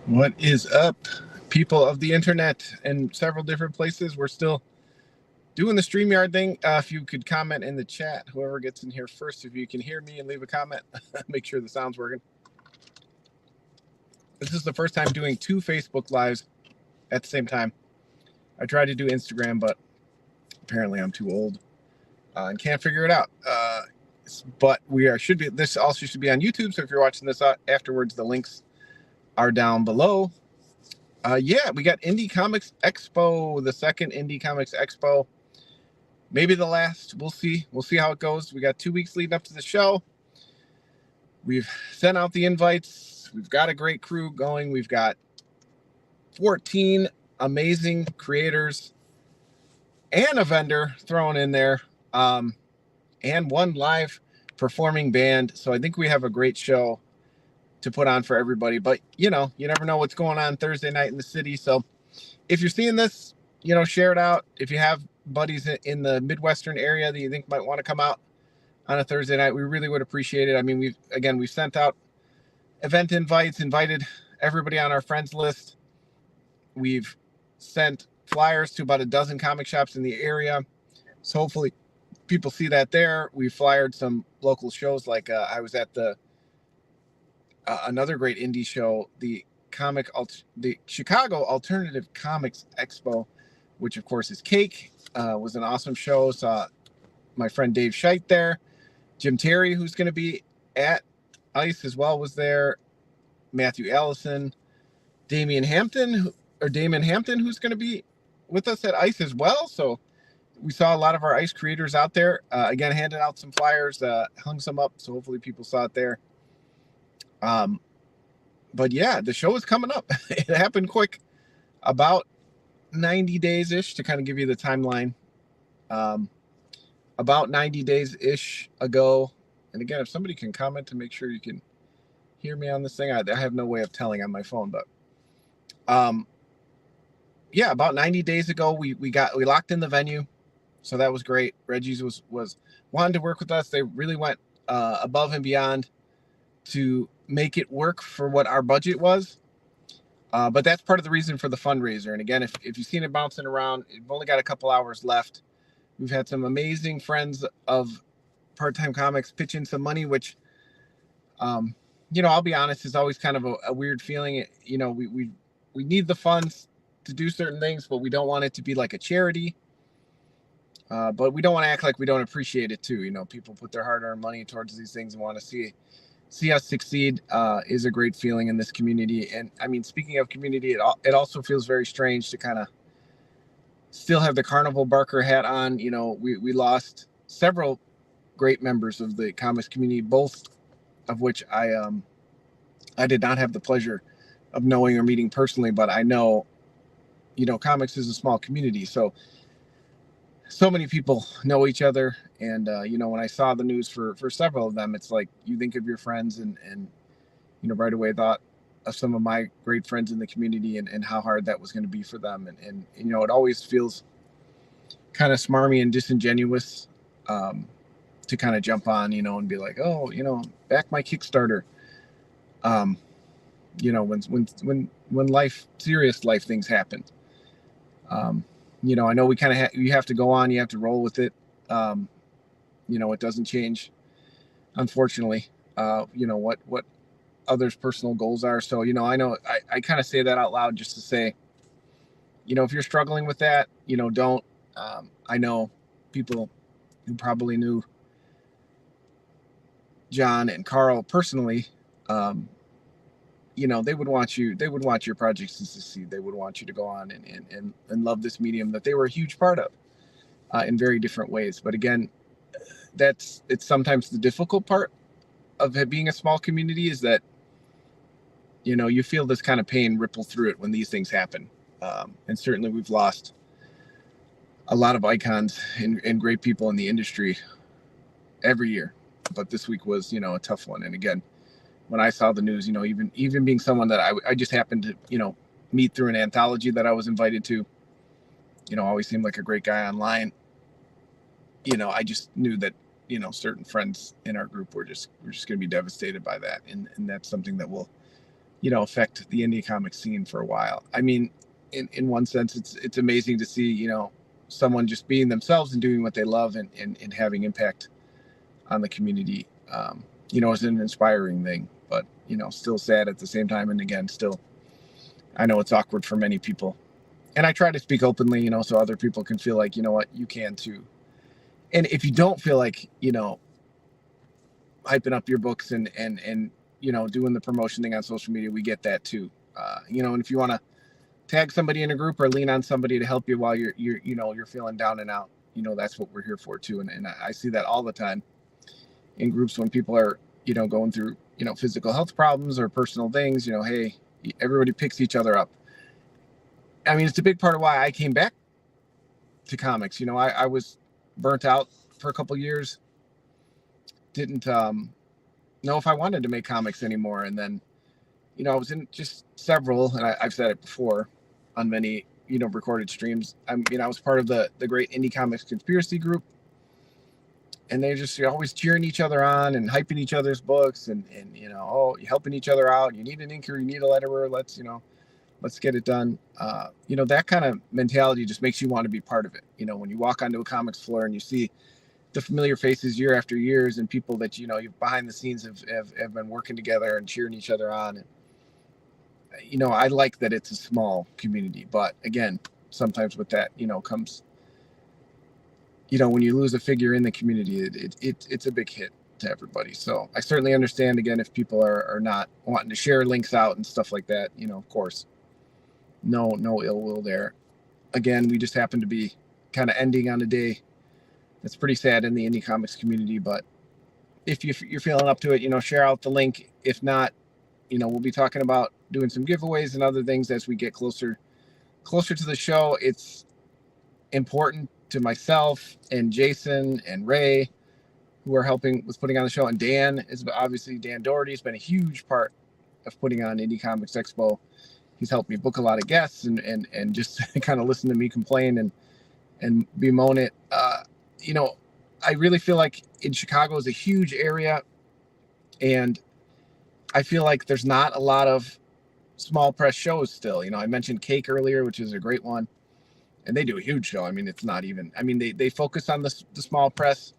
What is up, people of the internet and several different places? We're still doing the StreamYard thing. If you could comment in the chat, whoever gets in here first, if you can hear me and leave a comment, make sure the sound's working. This is the first time doing 2 Facebook Lives at the same time. I tried to do Instagram, but apparently I'm too old and can't figure it out. But this also should be on YouTube, so if you're watching this afterwards, the links are down below. Yeah, we got Indie Comix Expo, the second Indie Comix Expo. Maybe the last. We'll see. We'll see how it goes. We got 2 weeks leading up to the show. We've sent out the invites. We've got a great crew going. We've got 14 amazing creators and a vendor thrown in there, and 1 live performing band. So I think we have a great show to put on for everybody. But, you never know what's going on Thursday night in the city. So if you're seeing this, share it out. If you have buddies in the Midwestern area that you think might want to come out on a Thursday night, we really would appreciate it. I mean, we've sent out event invites, invited everybody on our friends list. We've sent flyers to about a dozen comic shops in the area. So hopefully people see that there. We flyered some local shows, like I was at the another great indie show, the Chicago Alternative Comix Expo, which of course is Cake. Was an awesome show. Saw my friend Dave Scheit there. Jim Terry, who's going to be at ICE as well, was there. Matthew Allison, Damon Hampton, who's going to be with us at ICE as well. So we saw a lot of our ICE creators out there. Again, handed out some flyers, hung some up, so hopefully people saw it there. But yeah, the show is coming up. It happened quick, about 90 days-ish, to kind of give you the timeline. About 90 days-ish ago. And again, if somebody can comment to make sure you can hear me on this thing, I have no way of telling on my phone, but yeah, about 90 days ago, we locked in the venue. So that was great. REGGIES was wanting to work with us. They really went above and beyond to make it work for what our budget was. But that's part of the reason for the fundraiser. And again, if you've seen it bouncing around, we've only got a couple hours left. We've had some amazing friends of Part-Time Comics pitch in some money, which, I'll be honest, is always kind of a weird feeling. We need the funds to do certain things, but we don't want it to be like a charity. But we don't want to act like we don't appreciate it too. People put their hard-earned money towards these things and want to see us succeed. Is a great feeling in this community. And I mean, speaking of community, it also feels very strange to kind of still have the Carnival Barker hat on. We lost several great members of the comics community, both of which I did not have the pleasure of knowing or meeting personally, but I know, comics is a small community. So many people know each other. And, when I saw the news for several of them, it's like you think of your friends and right away thought of some of my great friends in the community and how hard that was going to be for them. And it always feels kind of smarmy and disingenuous to kind of jump on, and be like, oh, back my Kickstarter. When serious life things happen. I know we kind of you have to go on, you have to roll with it. It doesn't change, unfortunately, what others' personal goals are. So, I know I kind of say that out loud just to say, if you're struggling with that, don't. I know people who probably knew John and Carl personally. They would want your projects to succeed. They would want you to go on and love this medium that they were a huge part of in very different ways. But again, it's sometimes the difficult part of it being a small community is that, you feel this kind of pain ripple through it when these things happen. And certainly we've lost a lot of icons and great people in the industry every year. But this week was, a tough one. And again, when I saw the news, even being someone that I just happened to, meet through an anthology that I was invited to, always seemed like a great guy online. I just knew that, certain friends in our group were just going to be devastated by that. And that's something that will affect the indie comic scene for a while. I mean, in one sense, it's amazing to see, someone just being themselves and doing what they love and having impact on the community. It's an inspiring thing, but, still sad at the same time. And again, still, I know it's awkward for many people. And I try to speak openly, so other people can feel like, you can too. And if you don't feel like, hyping up your books and doing the promotion thing on social media, we get that too. And if you want to tag somebody in a group or lean on somebody to help you while you're feeling down and out, that's what we're here for too. And I see that all the time in groups when people are, going through, physical health problems or personal things, hey, everybody picks each other up. I mean, it's a big part of why I came back to comics. I was burnt out for a couple years. Didn't know if I wanted to make comics anymore. And then, I was in just several, and I've said it before on many, recorded streams. I was part of the great Indie Comics Conspiracy group. And they're just always cheering each other on and hyping each other's books and you're helping each other out. You need an inker, you need a letterer. Let's get it done. That kind of mentality just makes you want to be part of it. When you walk onto a comics floor and you see the familiar faces year after years and people that, you behind the scenes have been working together and cheering each other on. And, I like that it's a small community, but again, sometimes with that, comes, when you lose a figure in the community, it's a big hit to everybody. So I certainly understand, again, if people are not wanting to share links out and stuff like that, of course, no ill will there. Again, we just happen to be kind of ending on a day that's pretty sad in the indie comics community. But if you're feeling up to it, share out the link. If not, we'll be talking about doing some giveaways and other things as we get closer to the show. It's important to myself and Jason and Ray, who are helping with putting on the show. And Dan Doherty has been a huge part of putting on Indie Comix Expo. He's helped me book a lot of guests and just kind of listen to me complain and bemoan it. I really feel like in Chicago is a huge area, and I feel like there's not a lot of small press shows still. I mentioned Cake earlier, which is a great one, and they do a huge show. I mean, it's not even, they focus on the small press,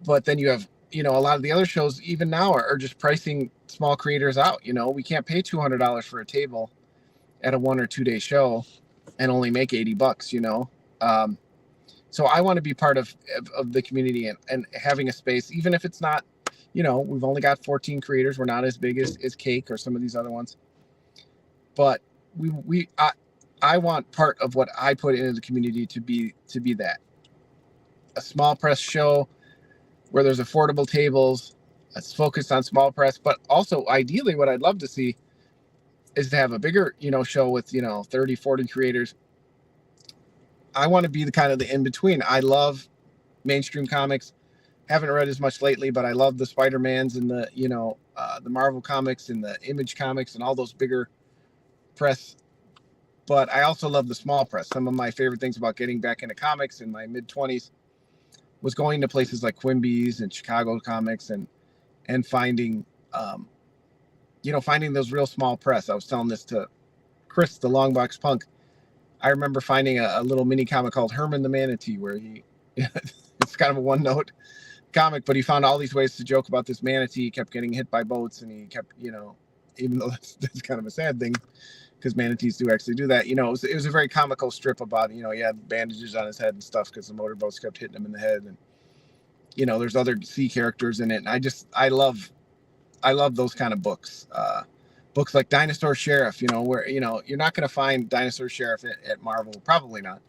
but then you have, a lot of the other shows even now are just pricing small creators out. We can't pay $200 for a table at a 1 or 2 day show and only make $80, So I want to be part of the community and having a space, even if it's not, we've only got 14 creators. We're not as big as Cake or some of these other ones, but I want part of what I put into the community to be that, a small press show where there's affordable tables. It's focused on small press, but also ideally what I'd love to see is to have a bigger, show with, 30, 40 creators. I want to be the in-between. I love mainstream comics. Haven't read as much lately, but I love the Spider-Mans and the Marvel comics and the Image comics and all those bigger press. But I also love the small press. Some of my favorite things about getting back into comics in my mid-20s was going to places like Quimby's and Chicago Comics and finding, finding those real small press. I was telling this to Chris, the Longbox Punk. I remember finding a little mini comic called Herman the Manatee, where it's kind of a one-note comic, but he found all these ways to joke about this manatee. He kept getting hit by boats, and he kept, even though that's kind of a sad thing, because manatees do actually do that. It was a very comical strip about, he had bandages on his head and stuff because the motorboats kept hitting him in the head. And, there's other sea characters in it. And I love those kind of books. Books like Dinosaur Sheriff, where, you're not going to find Dinosaur Sheriff at Marvel, probably not,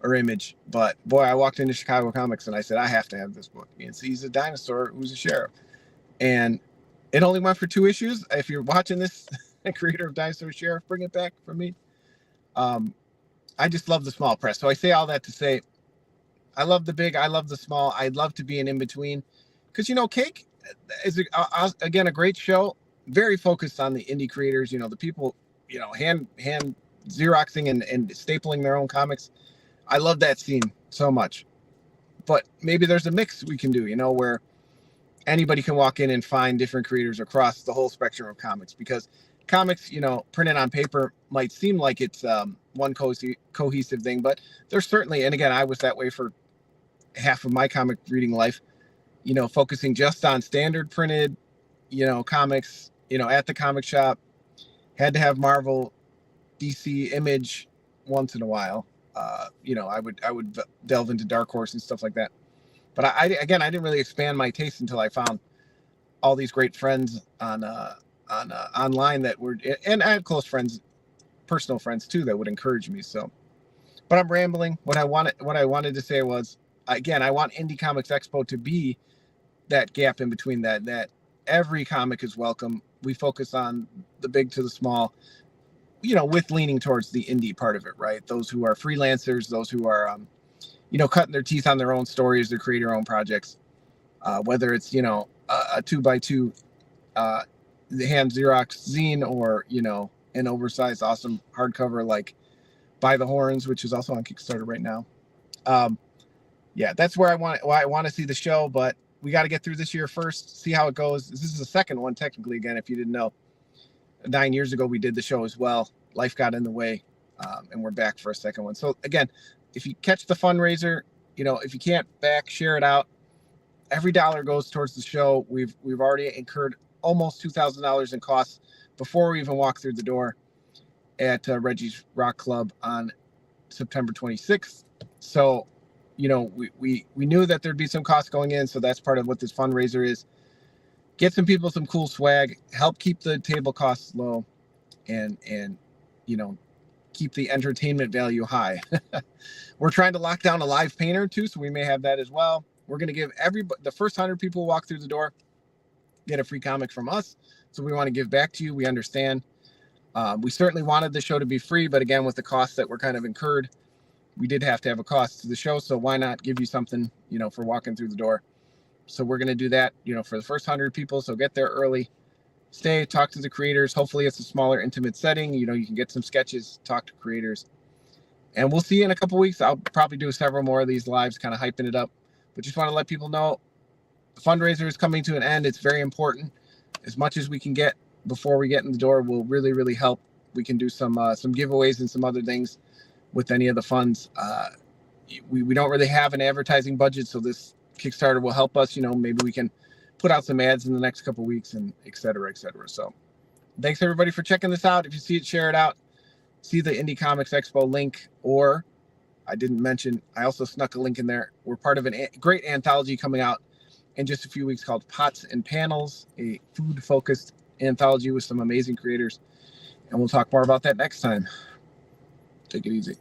or Image. But boy, I walked into Chicago Comics and I said, I have to have this book. He's a dinosaur who's a sheriff. And it only went for 2 issues. If you're watching this, creator of Dinosaur Sheriff, bring it back for me. I just love the small press. So I say all that to say, I love the big, I love the small. I'd love to be an in-between. Because, Cake is, again, a great show. Very focused on the indie creators, the people, hand Xeroxing and stapling their own comics. I love that scene so much. But maybe there's a mix we can do, where, anybody can walk in and find different creators across the whole spectrum of comics, because comics, printed on paper might seem like it's one cohesive thing, but there's certainly, and again, I was that way for half of my comic reading life, focusing just on standard printed, comics, at the comic shop. Had to have Marvel, DC, Image once in a while. I would delve into Dark Horse and stuff like that. But I didn't really expand my taste until I found all these great friends on online that were, and I had close friends, personal friends too, that would encourage me. So, but I'm rambling. What I wanted to say was, again, I want Indie Comics Expo to be that gap in between, that every comic is welcome. We focus on the big to the small, with leaning towards the indie part of it, right? Those who are freelancers, those who are, cutting their teeth on their own stories, their create their own projects, whether it's, a 2x2 the hand Xerox zine, or, an oversized, awesome hardcover like By the Horns, which is also on Kickstarter right now. Yeah, that's where I want to see the show, but we got to get through this year first, see how it goes. This is the second one, technically, again, if you didn't know. 9 years ago, we did the show as well. Life got in the way, and we're back for a second one. So again, if you catch the fundraiser, if you can't back, share it out. Every dollar goes towards the show. We've already incurred almost $2,000 in costs before we even walk through the door at Reggie's Rock Club on September 26th. So, we knew that there'd be some costs going in. So that's part of what this fundraiser is. Get some people some cool swag, help keep the table costs low, and keep the entertainment value high. We're trying to lock down a live painter too, so we may have that as well. We're going to give the first 100 people walk through the door get a free comic from us. So we want to give back to you. We understand. We certainly wanted the show to be free, but again, with the costs that were kind of incurred, we did have to have a cost to the show. So why not give you something, for walking through the door? So we're going to do that, for the first 100 people. So get there early, stay, talk to the creators. Hopefully it's a smaller, intimate setting. You can get some sketches, talk to creators, and we'll see you in a couple weeks. I'll probably do several more of these lives, kind of hyping it up, but just want to let people know the fundraiser is coming to an end. It's very important. As much as we can get before we get in the door will really, really help. We can do some giveaways and some other things with any of the funds. We don't really have an advertising budget, so this Kickstarter will help us. Maybe we can put out some ads in the next couple of weeks, and et cetera, et cetera. So thanks everybody for checking this out. If you see it, share it out. See the Indie Comics Expo link, or I didn't mention, I also snuck a link in there. We're part of a great anthology coming out in just a few weeks called Pots and Panels, a food-focused anthology with some amazing creators. And we'll talk more about that next time. Take it easy.